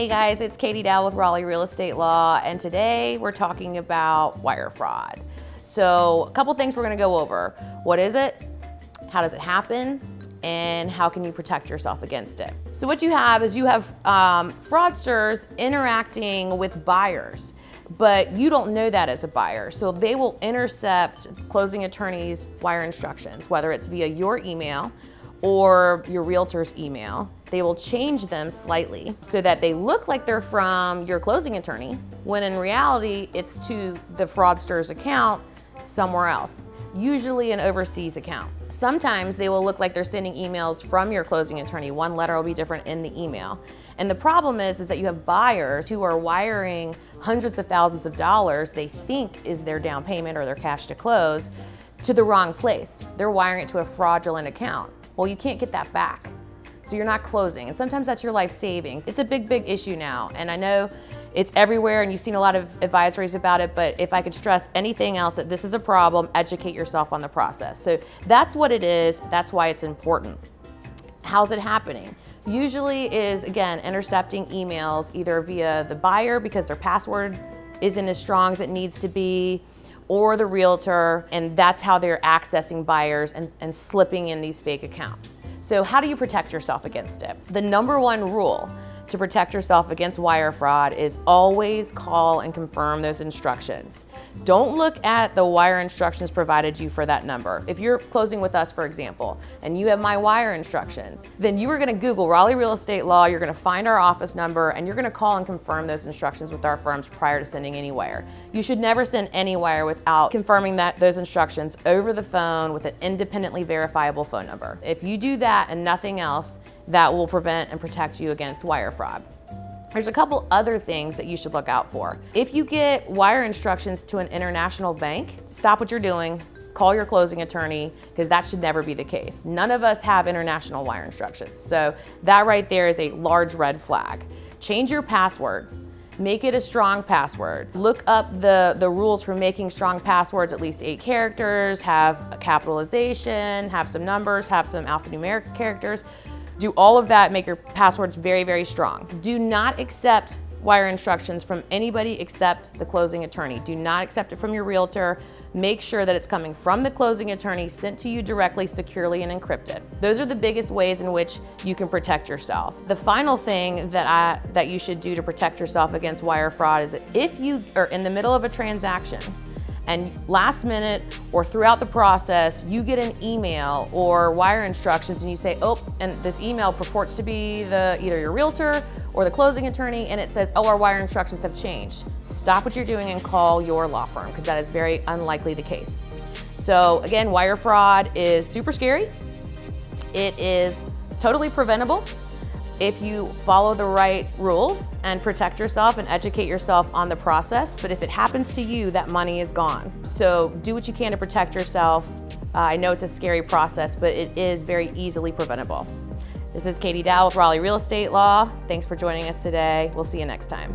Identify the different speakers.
Speaker 1: Hey guys, it's Katie Dow with Raleigh Real Estate Law, and today we're talking about wire fraud. So a couple things we're gonna go over. What is it? How does it happen? And how can you protect yourself against it? So what you have is fraudsters interacting with buyers, but you don't know that as a buyer. So they will intercept closing attorneys' wire instructions, whether it's via your email or your realtor's email. They will change them slightly so that they look like they're from your closing attorney, when in reality, it's to the fraudster's account somewhere else, usually an overseas account. Sometimes they will look like they're sending emails from your closing attorney. One letter will be different in the email. And the problem is that you have buyers who are wiring hundreds of thousands of dollars they think is their down payment or their cash to close to the wrong place. They're wiring it to a fraudulent account. Well, you can't get that back. So you're not closing. And sometimes that's your life savings. It's a big, big issue now. And I know it's everywhere and you've seen a lot of advisories about it, but if I could stress anything else, that this is a problem, educate yourself on the process. So that's what it is. That's why it's important. How's it happening? Usually is, again, intercepting emails either via the buyer because their password isn't as strong as it needs to be, or the realtor, and that's how they're accessing buyers and slipping in these fake accounts. So how do you protect yourself against it? The number one rule to protect yourself against wire fraud is always call and confirm those instructions. Don't look at the wire instructions provided you for that number. If you're closing with us, for example, and you have my wire instructions, then you are gonna Google Raleigh Real Estate Law, you're gonna find our office number, and you're gonna call and confirm those instructions with our firms prior to sending any wire. You should never send any wire without confirming those instructions over the phone with an independently verifiable phone number. If you do that and nothing else, that will prevent and protect you against wire fraud. There's a couple other things that you should look out for. If you get wire instructions to an international bank, stop what you're doing, call your closing attorney, because that should never be the case. None of us have international wire instructions. So that right there is a large red flag. Change your password. Make it a strong password. Look up the rules for making strong passwords, at least 8 characters, have a capitalization, have some numbers, have some alphanumeric characters. Do all of that, make your passwords very, very strong. Do not accept wire instructions from anybody except the closing attorney. Do not accept it from your realtor. Make sure that it's coming from the closing attorney, sent to you directly, securely, and encrypted. Those are the biggest ways in which you can protect yourself. The final thing that you should do to protect yourself against wire fraud is that if you are in the middle of a transaction and last minute or throughout the process, you get an email or wire instructions and you say, oh, and this email purports to be either your realtor or the closing attorney, and it says, oh, our wire instructions have changed. Stop what you're doing and call your law firm, because that is very unlikely the case. So again, wire fraud is super scary. It is totally preventable if you follow the right rules and protect yourself and educate yourself on the process. But if it happens to you, that money is gone. So do what you can to protect yourself. I know it's a scary process, but it is very easily preventable. This is Katie Dow with Raleigh Real Estate Law. Thanks for joining us today. We'll see you next time.